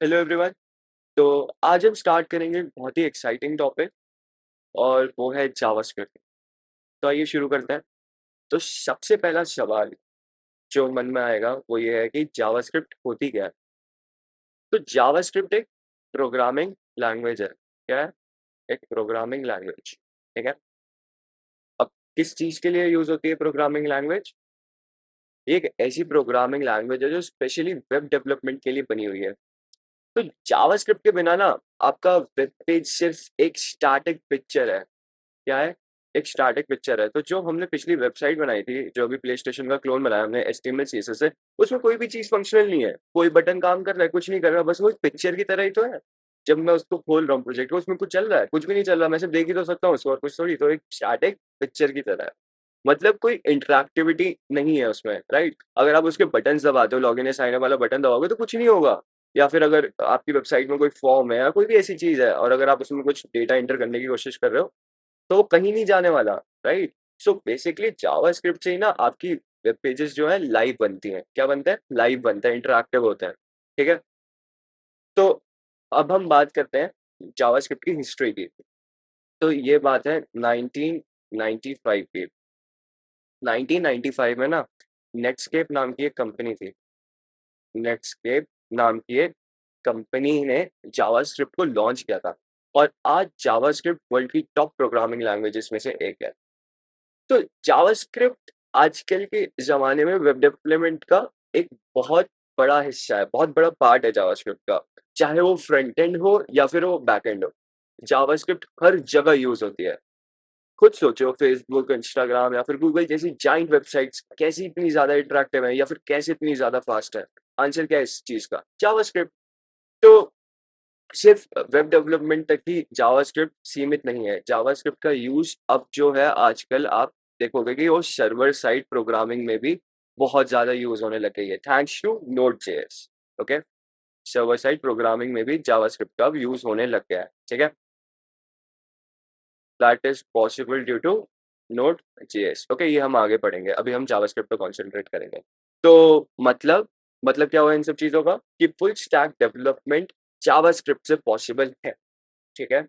Hello everyone. तो आज हम स्टार्ट करेंगे एक बहुत ही एक्साइटिंग टॉपिक और वो है जावास्क्रिप्ट। तो आइए शुरू करते हैं। तो सबसे पहला सवाल जो मन में आएगा वो ये है कि जावास्क्रिप्ट होती क्या है? तो जावास्क्रिप्ट एक प्रोग्रामिंग लैंग्वेज है। क्या है? एक प्रोग्रामिंग लैंग्वेज। ठीक है। अब किस चीज़ के लिए यूज़ होती है प्रोग्रामिंग लैंग्वेज? ये एक ऐसी प्रोग्रामिंग लैंग्वेज है जो स्पेशली वेब डेवलपमेंट के लिए बनी हुई है। तो जावास्क्रिप्ट के बिना ना आपका वेब पेज सिर्फ एक स्टैटिक पिक्चर है। क्या है? एक स्टैटिक पिक्चर है। तो जो हमने पिछली वेबसाइट बनाई थी, जो अभी प्ले स्टेशन का क्लोन बनाया हमने एचटीएमएल सीएसएस से, उसमें कोई भी चीज़ फंक्शनल नहीं है। कोई बटन काम कर रहा है, कुछ नहीं कर रहा, बस वो एक पिक्चर की तरह ही तो है। जब मैं उसको खोल रहा हूँ प्रोजेक्ट को, उसमें कुछ चल रहा है? कुछ भी नहीं चल रहा, मैं सिर्फ देख ही तो सकता हूँ उसको और कुछ थोड़ी। तो एक स्टैटिक पिक्चर की तरह है। मतलब कोई इंटरैक्टिविटी नहीं है उसमें, राइट? अगर आप उसके बटन्स दबाते हो, लॉगिन या साइन अप वाला बटन दबाओगे तो कुछ नहीं होगा। या फिर अगर आपकी वेबसाइट में कोई फॉर्म है या कोई भी ऐसी चीज़ है और अगर आप उसमें कुछ डेटा एंटर करने की कोशिश कर रहे हो, तो वो कहीं नहीं जाने वाला, राइट? सो बेसिकली जावास्क्रिप्ट से ही ना आपकी वेब पेजेस जो है लाइव बनती हैं। क्या बनता है? लाइव बनता है, इंटरैक्टिव होता है। ठीक है? तो अब हम बात करते हैं जावास्क्रिप्ट की हिस्ट्री की। तो ये बात है 1995 की। 1995 में ना नेटस्केप नाम की एक कंपनी थी। नेटस्केप नाम की एक कंपनी ने जावास्क्रिप्ट को लॉन्च किया था और आज जावास्क्रिप्ट वर्ल्ड की टॉप प्रोग्रामिंग लैंग्वेजेस में से एक है। तो जावास्क्रिप्ट आजकल के ज़माने में वेब डेवलपमेंट का एक बहुत बड़ा हिस्सा है, बहुत बड़ा पार्ट है जावास्क्रिप्ट का। चाहे वो फ्रंट एंड हो या फिर वो बैक एंड हो, जावास्क्रिप्ट हर जगह यूज़ होती है। खुद सोचो फेसबुक, इंस्टाग्राम या फिर गूगल जैसी जाइंट वेबसाइट्स कैसी इतनी ज़्यादा इंटरैक्टिव है या फिर कैसे इतनी ज़्यादा फास्ट है? आंसर क्या है इस चीज़ का? जावास्क्रिप्ट। तो सिर्फ वेब डेवलपमेंट तक ही जावास्क्रिप्ट सीमित नहीं है। जावास्क्रिप्ट का यूज़ अब जो है आजकल आप देखोगे कि वो सर्वर साइड प्रोग्रामिंग में भी बहुत ज़्यादा यूज़ होने लग गई है, thanks to node JS. Okay? Server side programming में भी जावास्क्रिप्ट का अब यूज़ होने लग गया है। ठीक है? That is possible due to node JS. Okay, ये हम आगे पढ़ेंगे। अभी हम जावास्क्रिप्ट पे कॉन्संट्रेट करेंगे। तो मतलब क्या हुआ इन सब चीज़ों का कि फुल स्टैक डेवलपमेंट जावास्क्रिप्ट से पॉसिबल है। ठीक है?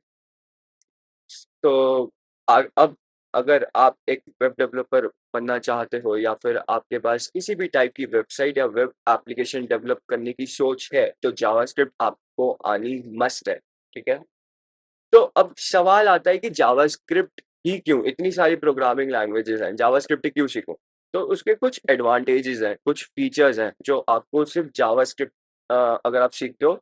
तो अब अगर आप एक वेब डेवलपर बनना चाहते हो या फिर आपके पास किसी भी टाइप की वेबसाइट या वेब एप्लीकेशन डेवलप करने की सोच है, तो जावास्क्रिप्ट आपको आनी मस्ट है। ठीक है? तो अब सवाल आता है कि जावास्क्रिप्ट ही क्यों? इतनी सारी प्रोग्रामिंग लैंग्वेजेज़ हैं, जावास्क्रिप्ट ही क्यों सीखूँ? तो उसके कुछ एडवांटेजेज़ हैं, कुछ फीचर्स हैं जो आपको सिर्फ़ जावास्क्रिप्ट अगर आप सीखते हो,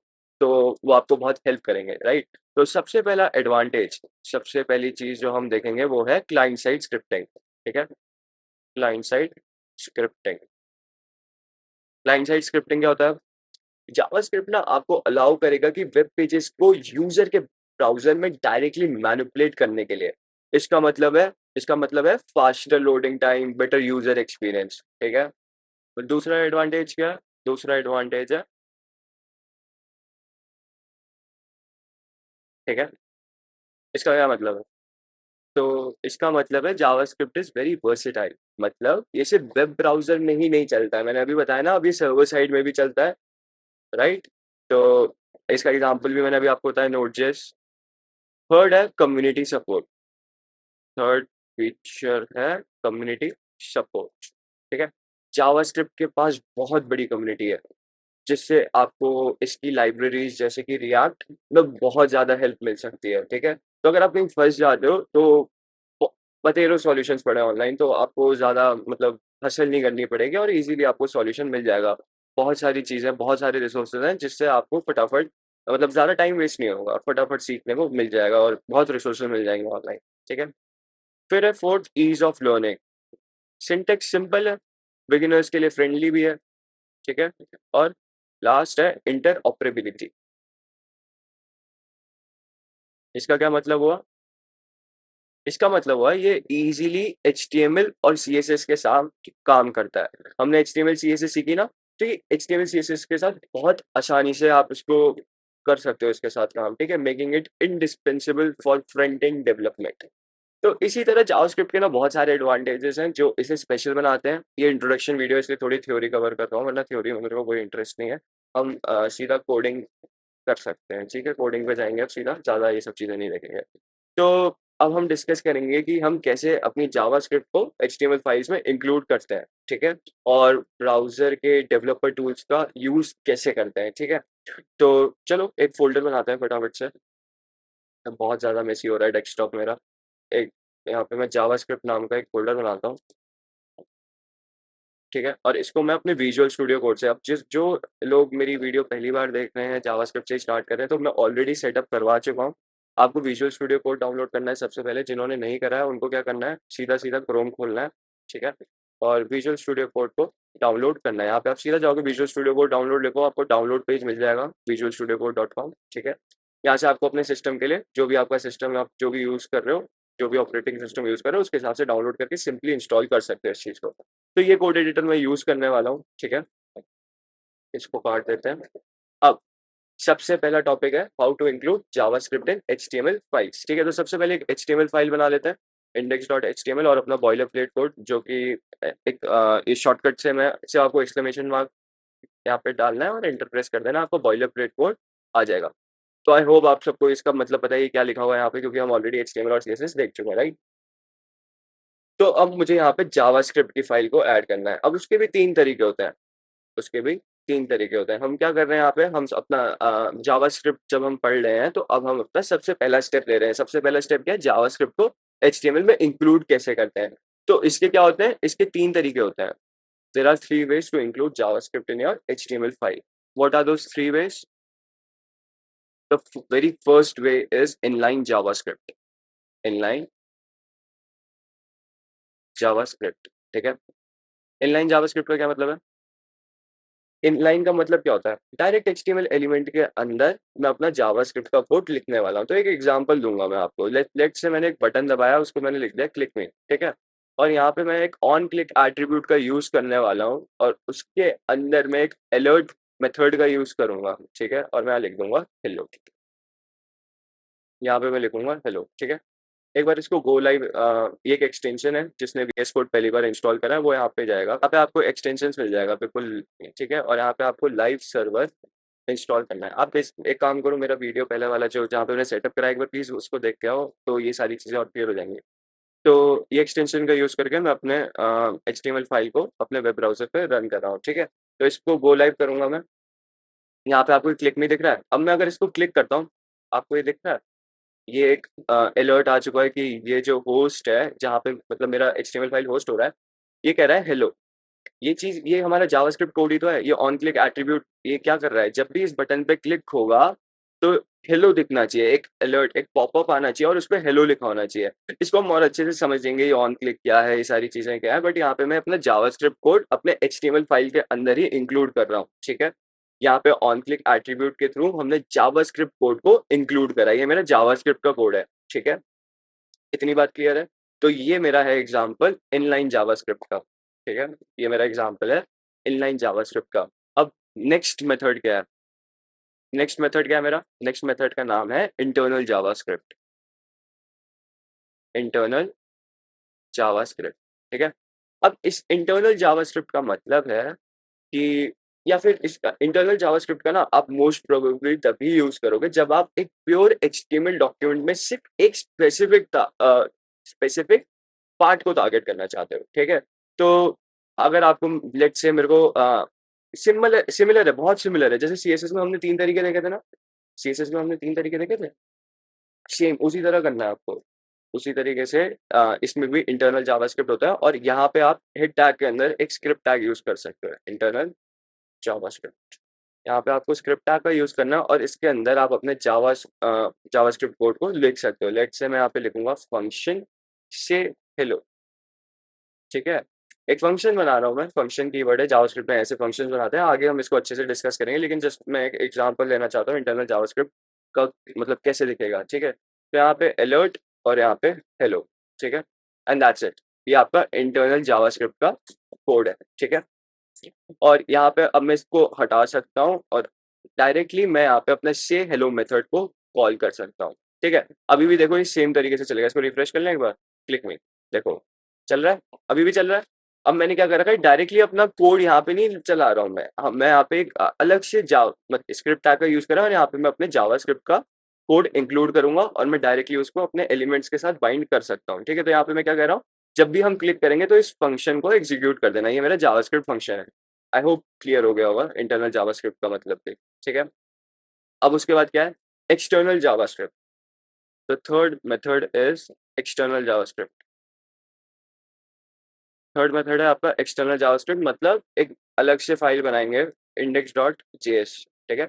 तो वो आपको बहुत हेल्प करेंगे, राइट? तो सबसे पहला एडवांटेज, सबसे पहली चीज़ जो हम देखेंगे वो है क्लाइंट साइड स्क्रिप्टिंग। ठीक है? Client side scripting. Client side scripting क्या होता है? जावास्क्रिप्ट ना आपको अलाउ करेगा कि वेब पेजेस को यूजर के ब्राउज़र में डायरेक्टली मैनिपुलेट करने के लिए। इसका मतलब है faster loading time, better user experience. ठीक है? तो दूसरा एडवांटेज क्या है? दूसरा एडवांटेज है, ठीक है? इसका क्या मतलब है? तो इसका मतलब है जावास्क्रिप्ट इज़ वेरी वर्सेटाइल। मतलब ये सिर्फ वेब ब्राउज़र में ही नहीं चलता है। मैंने अभी बताया ना, अब ये सर्वर साइड में भी चलता है, राइट? तो इसका एग्ज़ाम्पल भी मैंने अभी आपको बताया, नोड.जेएस। थर्ड है कम्युनिटी सपोर्ट। थर्ड फीचर है कम्युनिटी सपोर्ट। ठीक है? जावास्क्रिप्ट के पास बहुत बड़ी कम्युनिटी है, जिससे आपको इसकी लाइब्रेरीज़ जैसे कि रिएक्ट में बहुत ज़्यादा हेल्प मिल सकती है। ठीक है? तो अगर आप कहीं फँस जाते हो तो ब बतेरो सॉल्यूशंस पड़े हैं ऑनलाइन, तो आपको ज़्यादा मतलब हसल नहीं करनी पड़ेगी और ईज़िली आपको सॉल्यूशन मिल जाएगा। बहुत सारी चीज़ें, बहुत सारे रिसोर्सेज़ हैं जिससे आपको फटाफट मतलब ज़्यादा टाइम वेस्ट नहीं होगा, फटाफट सीखने को मिल जाएगा और बहुत रिसोर्सेज़ मिल जाएँगे ऑनलाइन। ठीक है? फिर है fourth, ease of learning. Syntax simple है, बिगिनर्स के लिए फ्रेंडली भी है, ठीक है? और लास्ट है इंटरऑपरेबिलिटी। इसका क्या मतलब हुआ? इसका मतलब हुआ ये ईज़िली एचटीएमएल और सीएसएस के साथ काम करता है। हमने एचटीएमएल सीएसएस सीखी ना, तो ये एचटीएमएल सीएसएस के साथ बहुत आसानी से आप इसको कर सकते हो इसके साथ काम, ठीक है? Making it indispensable for front end development. तो इसी तरह जावास्क्रिप्ट के ना बहुत सारे एडवांटेजेस हैं जो इसे स्पेशल बनाते हैं। ये इंट्रोडक्शन वीडियो इसलिए थोड़ी थ्योरी कवर कर रहा हूँ, वरना थ्योरी में मेरे को कोई इंटरेस्ट नहीं है। हम सीधा कोडिंग कर सकते हैं, ठीक है? कोडिंग पे जाएँगे अब सीधा, ज़्यादा ये सब चीज़ें नहीं देखेंगे। तो अब हम डिस्कस करेंगे कि हम कैसे अपनी जावास्क्रिप्ट को एचटीएमएल फाइल्स में इंक्लूड करते हैं, ठीक है? और ब्राउज़र के डेवलपर टूल्स का यूज़ कैसे करते हैं, ठीक है? तो चलो एक फ़ोल्डर बनाते हैं फटाफट से। बहुत ज़्यादा मेसी हो रहा है डेस्कटॉप मेरा। एक यहाँ पे मैं जावास्क्रिप्ट नाम का एक फ़ोल्डर बनाता हूँ, ठीक है? और इसको मैं अपने विजुअल स्टूडियो कोड से अब जो लोग मेरी वीडियो पहली बार देख रहे हैं, जावास्क्रिप्ट से स्टार्ट कर रहे हैं, तो मैं ऑलरेडी सेटअप करवा चुका हूँ। आपको विजुअल स्टूडियो कोड डाउनलोड करना है सबसे पहले, जिन्होंने नहीं करा है उनको क्या करना है, सीधा-सीधा क्रोम खोलना है, ठीक है? और विजुअल स्टूडियो कोड को डाउनलोड करना है। यहाँ पे आप सीधा जाओगे विजुअल स्टूडियो कोड डाउनलोड लिखो, आपको डाउनलोड पेज मिल जाएगा visualstudiocode.com, ठीक है? यहाँ से आपको अपने सिस्टम के लिए जो भी आपका सिस्टम आप जो भी यूज़ कर रहे हो, जो भी ऑपरेटिंग सिस्टम यूज़ कर रहे हो, उसके हिसाब से डाउनलोड करके सिंपली इंस्टॉल कर सकते हो इस चीज़ को। तो ये कोड एडिटर मैं यूज़ करने वाला हूँ, ठीक है? इसको काट देते हैं। अब सबसे पहला टॉपिक है how to include JavaScript in HTML files, ठीक है? तो सबसे पहले एक एचटीएमएल फाइल बना लेते हैं, index.html और अपना बॉयलर प्लेट कोड जो कि एक इस शॉर्टकट से मैं सिर्फ आपको एक्सक्लेमेशन मार्क यहाँ पे डालना है और एंटर प्रेस कर देना, आपको बॉयलर प्लेट कोड आ जाएगा। तो आई होप आप सबको इसका मतलब पता है ये क्या लिखा हुआ है यहाँ पे, क्योंकि हम ऑलरेडी एचटीएमएल और सीएसएस देख चुके हैं, राइट? तो अब मुझे यहाँ पे जावास्क्रिप्ट की फाइल को ऐड करना है। अब उसके भी 3 तरीके होते हैं। उसके भी 3 तरीके होते हैं। हम क्या कर रहे हैं यहाँ पे, हम अपना जावास्क्रिप्ट जब हम पढ़ रहे हैं, तो अब हम अपना सबसे पहला स्टेप ले रहे हैं। सबसे पहला स्टेप क्या है? जावास्क्रिप्ट को एचटीएमएल में इंक्लूड कैसे करते हैं। तो इसके क्या होते हैं? इसके 3 तरीके होते हैं। There are 3 ways to include JavaScript in your HTML file. What are those 3 ways? The very first way is inline JavaScript. Inline JavaScript, ठीक है? इनलाइन जावास्क्रिप्ट का क्या मतलब है? इनलाइन का मतलब क्या होता है? डायरेक्ट एचटीएमएल एलिमेंट के अंदर मैं अपना जावास्क्रिप्ट का कोड लिखने वाला हूँ। तो एक एग्जांपल दूँगा मैं आपको। लेट्स से मैंने एक बटन दबाया, उसको मैंने लिख दिया क्लिक मी, ठीक है? और यहाँ पे मैं एक ऑन क्लिक एट्रिब्यूट का यूज़ करने वाला हूँ और उसके अंदर मैं एक अलर्ट मेथड का यूज़ करूँगा, ठीक है? और मैं यहाँ लिख दूँगा हेलो। यहाँ पे मैं लिखूँगा हेलो, ठीक है? एक बार इसको गो लाइव ये एक एक्सटेंशन है, जिसने वीएस कोड पहली बार इंस्टॉल करा है, वो यहाँ पे जाएगा। यहाँ पे आपको एक्सटेंशंस मिल जाएगा बिल्कुल, ठीक है? और यहाँ पे आपको लाइव सर्वर इंस्टॉल करना है। आप इस एक काम करो, मेरा वीडियो पहले वाला जो जहाँ पे मैंने सेटअप करा है, एक बार प्लीज़ उसको देख के आओ, तो ये सारी चीज़ें और क्लियर हो जाएँगी। तो ये एक्सटेंशन का यूज़ करके मैं अपने एचटीएमएल फाइल को अपने वेब ब्राउज़र पे रन कर रहा हूँ, ठीक है? तो इसको गो लाइव करूँगा मैं। यहाँ पे आपको क्लिक मी दिख रहा है? अब मैं अगर इसको क्लिक करता हूँ, आपको ये दिख रहा है? ये एक अलर्ट आ चुका है कि ये जो होस्ट है, जहाँ पे मतलब मेरा एचटीएमएल फाइल होस्ट हो रहा है, ये कह रहा है हेलो। ये चीज़, ये हमारा जावास्क्रिप्ट कोड ही तो है। ये ऑन क्लिक एट्रिब्यूट ये क्या कर रहा है, जब भी इस बटन पे क्लिक होगा, तो हेलो दिखना चाहिए, एक अलर्ट, एक पॉपअप आना चाहिए और उसपे हेलो लिखा होना चाहिए। इसको हम और अच्छे से समझेंगे, ये ऑन क्लिक क्या है, ये सारी चीज़ें क्या है, बट यहाँ पे मैं अपना जावास्क्रिप्ट कोड अपने एचटीएमएल फाइल के अंदर ही इंक्लूड कर रहा हूँ, ठीक है? यहाँ पे ऑन क्लिक एट्रिब्यूट के थ्रू हमने जावास्क्रिप्ट कोड को इंक्लूड करा है। ये मेरा जावास्क्रिप्ट का कोड है, ठीक है? इतनी बात क्लियर है? तो ये मेरा है एग्ज़ाम्पल इनलाइन जावास्क्रिप्ट का, ठीक है? ये मेरा एग्ज़ाम्पल है इनलाइन जावास्क्रिप्ट का। अब नेक्स्ट मेथड क्या है? नेक्स्ट मेथड क्या है मेरा? नेक्स्ट मेथड का नाम है इंटरनल जावास्क्रिप्ट। इंटरनल जावास्क्रिप्ट, ठीक है? अब इस इंटरनल जावास्क्रिप्ट का मतलब है कि, या फिर इसका इंटरनल जावास्क्रिप्ट का ना आप मोस्ट प्रोबेबली तभी यूज़ करोगे जब आप एक प्योर एचटीएमएल डॉक्यूमेंट में सिर्फ एक स्पेसिफिक पार्ट को टारगेट करना चाहते हो, ठीक है? तो अगर आपको लेट्स से मेरे को सिमिलर सिमिलर है, बहुत सिमिलर है। जैसे सीएसएस में हमने 3 तरीके देखे थे ना? सीएसएस में हमने 3 तरीके देखे थे? सेम उसी तरह करना है आपको। उसी तरीके से इसमें भी इंटरनल जावास्क्रिप्ट होता है और यहाँ पे आप हेड टैग के अंदर एक स्क्रिप्ट टैग यूज़ कर सकते हो, इंटरनल जावास्क्रिप्ट। यहाँ पे आपको स्क्रिप्ट टैग का यूज़ करना है और इसके अंदर आप अपने जावास्क्रिप्ट कोड को लिख सकते हो। लेट्स से मैं यहाँ पे लिखूँगा फंक्शन से हेलो, ठीक है? एक फंक्शन बना रहा हूँ मैं, फंक्शन कीवर्ड है, जावास्क्रिप्ट में ऐसे फंक्शंस बनाते हैं। आगे हम इसको अच्छे से डिस्कस करेंगे, लेकिन जस्ट मैं एक एग्ज़ाम्पल लेना चाहता हूँ इंटरनल जावास्क्रिप्ट का मतलब कैसे दिखेगा, ठीक है? तो यहाँ पे अलर्ट और यहाँ पे हेलो, ठीक है? And that's it. ये आपका इंटरनल जावास्क्रिप्ट का कोड है, ठीक है? और यहाँ पे अब मैं इसको हटा सकता हूँ और डायरेक्टली मैं यहाँ पे अपने से हेलो मेथड को कॉल कर सकता हूँ, ठीक है? अभी भी देखो ये सेम तरीके से चलेगा। इसको रिफ्रेश कर लें एक बार, क्लिक में, देखो चल रहा है, अभी भी चल रहा है। अब मैंने क्या कर रखा है, डायरेक्टली अपना कोड यहाँ पे नहीं चला रहा हूँ मैं। मैं यहाँ पे एक अलग से स्क्रिप्ट टैग का यूज़ कर रहा हूँ, और यहाँ पे मैं अपने जावास्क्रिप्ट का कोड इंक्लूड करूँगा, और मैं डायरेक्टली उसको अपने एलिमेंट्स के साथ बाइंड कर सकता हूँ, ठीक है? तो यहाँ पे मैं क्या कह रहा हूँ, जब भी हम क्लिक करेंगे तो इस फंक्शन को एग्जीक्यूट कर देना, ये मेरा जावास्क्रिप्ट फंक्शन है। आई होप क्लियर हो गया होगा इंटरनल जावास्क्रिप्ट का मतलब भी, ठीक है? अब उसके बाद क्या है, external JavaScript. The third method is external JavaScript. Third method है आपका एक्सटर्नल जावास्क्रिप्ट, मतलब एक अलग से फाइल बनाएंगे, index.js, ठीक है?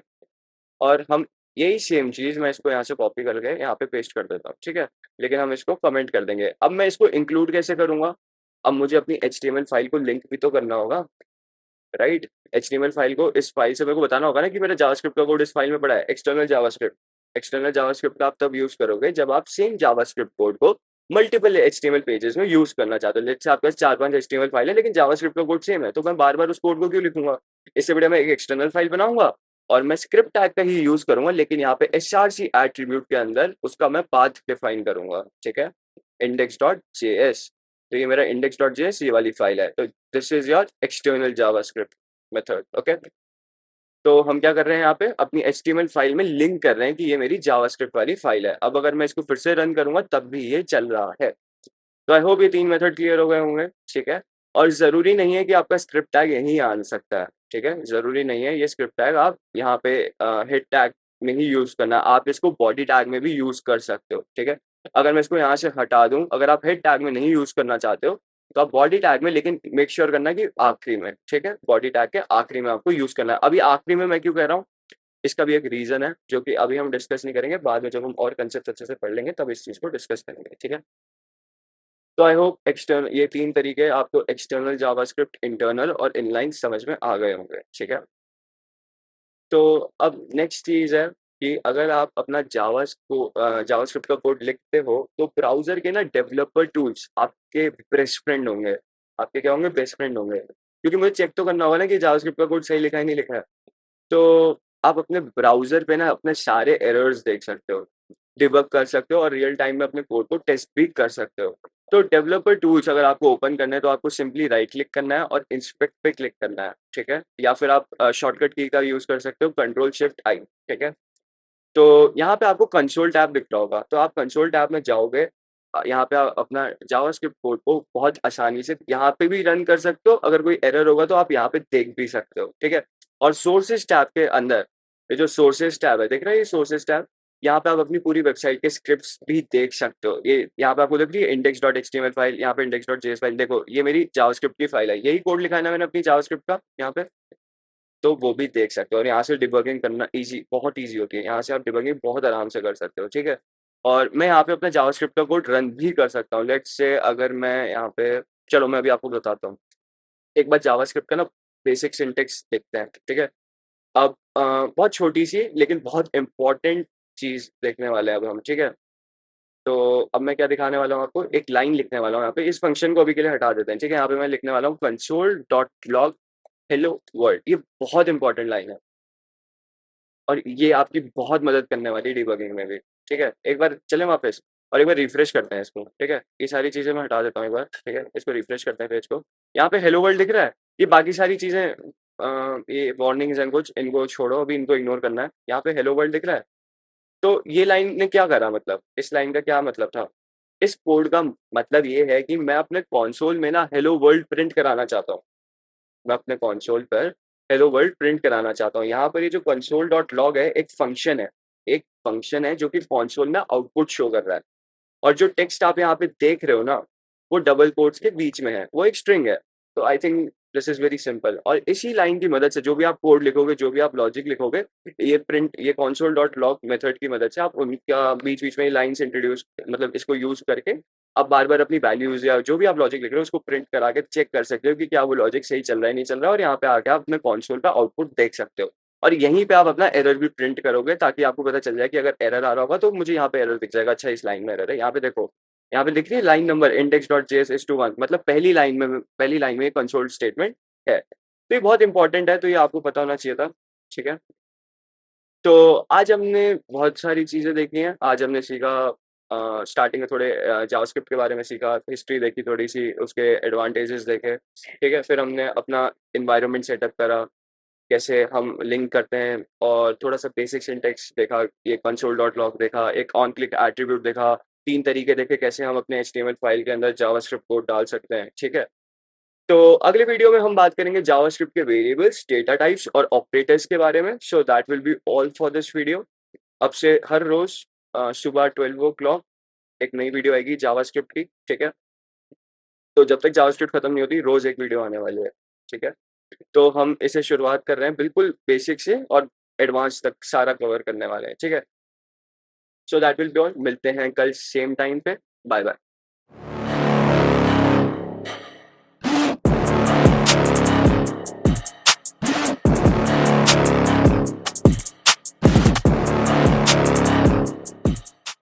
और हम यही सेम चीज़, मैं इसको यहाँ से कॉपी करके यहाँ पे पेस्ट कर देता हूँ, ठीक है? लेकिन हम इसको कमेंट कर देंगे। अब मैं इसको इंक्लूड कैसे करूँगा? अब मुझे अपनी एचटीएमएल फाइल को लिंक भी तो करना होगा, राइट? एचटीएमएल फाइल को, इस फाइल से मेरे को बताना होगा ना कि मेरा जावास्क्रिप्ट का कोड इस फाइल में पड़ा है, एक्सटर्नल जावास्क्रिप्ट। एक्सटर्नल जावास्क्रिप्ट का आप तब यूज़ करोगे जब आप सेम जावास्क्रिप्ट कोड को मल्टीपल एचटीएमएल पेजेस में यूज़ करना चाहते हो। लेट्स से आपके पास 4-5 एचटीएमएल फाइल है, लेकिन जावास्क्रिप्ट का कोड सेम है, तो मैं बार-बार उस कोड को क्यों लिखूँगा? इससे बढ़िया मैं एक एक्सटर्नल फाइल बनाऊँगा, और मैं स्क्रिप्ट टैग का ही यूज़ करूँगा, लेकिन यहाँ पे एसआरसी एट्रीब्यूट के अंदर उसका मैं पाथ डिफाइन करूँगा, ठीक है? index.js। तो ये मेरा index.js ये वाली फाइल है। तो this is your external JavaScript method, okay? तो हम क्या कर रहे हैं यहाँ पे, अपनी एचटीएमएल फाइल में लिंक कर रहे हैं कि ये मेरी जावास्क्रिप्ट वाली फाइल है। अब अगर मैं इसको फिर से रन करूँगा तब भी ये चल रहा है। तो आई होप ये 3 मेथड क्लियर हो गए होंगे, ठीक है? और ज़रूरी नहीं है कि आपका स्क्रिप्ट टैग यहीं आ सकता है, ठीक है? ज़रूरी नहीं है ये स्क्रिप्ट टैग आप यहाँ पे हेड टैग में ही यूज़ करना है, आप इसको बॉडी टैग में भी यूज़ कर सकते हो, ठीक है? अगर मैं इसको यहाँ से हटा दूँ, अगर आप हेड टैग में नहीं यूज़ करना चाहते हो, तो आप बॉडी टैग में, लेकिन मेक श्योर करना कि आखिरी में, ठीक है? बॉडी टैग के आखिरी में आपको यूज़ करना है। अभी आखिरी में मैं क्यों कह रहा हूँ? इसका भी एक रीज़न है, जो कि अभी हम डिस्कस नहीं करेंगे, बाद में जब हम और कंसेप्ट अच्छे से पढ़ लेंगे तब इस चीज़ को डिस्कस करेंगे, ठीक है? तो आई होप एक्सटर्नल ये 3 तरीके आपको एक्सटर्नल जावास्क्रिप्ट, इंटरनल और इनलाइन समझ में आ गए होंगे, ठीक है? तो अब नेक्स्ट चीज़ है कि अगर आप अपना जावास्क्रिप्ट का कोड लिखते हो, तो ब्राउज़र के ना डेवलपर टूल्स आपके बेस्ट फ्रेंड होंगे। आपके क्या होंगे? बेस्ट फ्रेंड होंगे। क्योंकि मुझे चेक तो करना होगा ना कि जावास्क्रिप्ट का कोड सही लिखा है, नहीं लिखा है। तो आप अपने ब्राउज़र पे ना अपने सारे एरर्स देख सकते हो, डिबग कर सकते हो, और रियल टाइम में अपने कोड को टेस्ट भी कर सकते हो। तो डेवलपर टूल्स अगर आपको ओपन करना है, तो आपको सिंपली राइट क्लिक करना है और इंस्पेक्ट पे क्लिक करना है, ठीक है? या फिर आप शॉर्टकट की का यूज़ कर सकते हो, कंट्रोल शिफ्ट आई, ठीक है? तो यहाँ पे आपको कंसोल टैब दिख रहा होगा, तो आप कंसोल टैब में जाओगे, यहाँ पे आप अपना जावास्क्रिप्ट कोड को बहुत आसानी से यहाँ पे भी रन कर सकते हो, अगर कोई एरर होगा तो आप यहाँ पे देख भी सकते हो, ठीक है? और सोर्सेज़ टैब के अंदर, ये जो सोर्सेज़ टैब है, दिख रहा है ये सोर्सेज़ टैब? यहाँ पे आप अपनी पूरी वेबसाइट के स्क्रिप्ट्स भी देख सकते हो। ये यहाँ पे आपको दिख रही है index.html फाइल, यहाँ पे index.js फाइल, देखो ये मेरी जावास्क्रिप्ट की फाइल है, यही कोड लिखा है ना मैंने अपनी जावास्क्रिप्ट का यहाँ पे? तो वो भी देख सकते हो, और यहाँ से डिबगिंग करना बहुत ईज़ी होती है। यहाँ से आप डिबगिंग बहुत आराम से कर सकते हो, ठीक है? और मैं यहाँ पे अपना जावास्क्रिप्ट का कोड रन भी कर सकता हूँ। लेट्स से अगर मैं यहाँ पे, चलो मैं अभी आपको बताता हूँ। एक बार जावास्क्रिप्ट का ना बेसिक सिंटैक्स देखते हैं, ठीक है? अब बहुत छोटी-सी लेकिन बहुत इम्पोर्टेंट चीज़ देखने वाले हैं अब हम, ठीक है? तो अब मैं क्या दिखाने वाला हूँ आपको, एक लाइन लिखने वाला हूँ यहाँ पे, इस फंक्शन को अभी के लिए हटा देते हैं, ठीक है? यहाँ पे मैं लिखने वाला हूँ console.log हेलो वर्ल्ड, ये बहुत इंपॉर्टेंट लाइन है। और ये आपकी बहुत मदद करने वाली है डिबगिंग में भी, ठीक है? एक बार चलें वापस और एक बार रिफ्रेश करते हैं इसको, ठीक है? ये सारी चीज़ें मैं हटा देता हूँ एक बार, ठीक है? इसको रिफ्रेश करते हैं पेज को। यहाँ पे हेलो वर्ल्ड दिख रहा है? ये बाकी सारी चीज़ें ये वार्निंग्स हैं कुछ, इनको छोड़ो, अभी इनको इग्नोर करना है। यहाँ पे हेलो वर्ल्ड दिख रहा है? तो ये लाइन ने क्या करा, मतलब इस लाइन का क्या मतलब था? इस कोड का मतलब ये है कि मैं अपने कंसोल में ना हेलो वर्ल्ड प्रिंट कराना चाहता हूँ। मैं अपने कंसोल पर हेलो वर्ल्ड प्रिंट कराना चाहता हूँ। यहाँ पर ये जो console.log है, एक फंक्शन है जो कि कंसोल में आउटपुट शो कर रहा है। और जो टेक्स्ट आप यहाँ पे देख रहे हो ना, वो डबल कोट्स के बीच में है, वो एक स्ट्रिंग है। तो I think this is very simple, और इसी लाइन की मदद से जो भी आप कोड लिखोगे, जो भी आप लॉजिक लिखोगे, ये console.log मेथड की मदद से आप उनका बीच-बीच में लाइन्स इंट्रोड्यूस, मतलब इसको यूज़ करके आप बार-बार अपनी वैल्यूज़ या जो भी आप लॉजिक लिख रहे हो उसको प्रिंट करा के चेक कर सकते हो कि क्या वो लॉजिक सही चल रहा है, नहीं चल रहा है, और यहाँ पे आके आप अपने कंसोल का आउटपुट देख सकते हो। और यहीं पे आप अपना एरर भी प्रिंट करोगे, ताकि आपको पता चल जाए कि अगर एरर आ रहा होगा तो मुझे यहाँ पे एरर दिख जाएगा, अच्छा इस लाइन में एरर है। यहाँ पे देखो, यहाँ पे दिख रही है line number index.js is to 1, मतलब पहली लाइन में कंसोल स्टेटमेंट है। तो ये बहुत इंपॉर्टेंट है, तो ये आपको पता होना चाहिए था, ठीक है? तो आज हमने बहुत सारी चीज़ें देखी हैं। आज हमने सीखा स्टार्टिंग में थोड़े जावास्क्रिप्ट के बारे में सीखा, हिस्ट्री देखी थोड़ी-सी, उसके एडवांटेजेस देखे, ठीक है? फिर हमने अपना एनवायरनमेंट सेटअप करा, कैसे हम लिंक करते हैं और थोड़ा-सा बेसिक सिंटैक्स देखा, ये console.log देखा, एक ऑन क्लिक एट्रीब्यूट देखा, 3 तरीके देखे कैसे हम अपने एचटीएमएल फाइल के अंदर जावास्क्रिप्ट कोड डाल सकते हैं, ठीक है? तो अगले वीडियो में हम बात करेंगे जावास्क्रिप्ट के वेरिएबल्स, डेटा टाइप्स और ऑपरेटर्स के बारे में। So that will be all for this video. अब से हर रोज़ सुबह 12 ओ क्लॉक एक नई वीडियो आएगी जावास्क्रिप्ट की, ठीक है? तो जब तक जावास्क्रिप्ट खत्म नहीं होती, रोज़ एक वीडियो आने वाली है, ठीक है? तो हम इसे शुरुआत कर रहे हैं बिल्कुल बेसिक से और एडवांस तक सारा कवर करने वाले हैं, ठीक है? So that will be all. मिलते हैं कल सेम टाइम पे। बाय-बाय।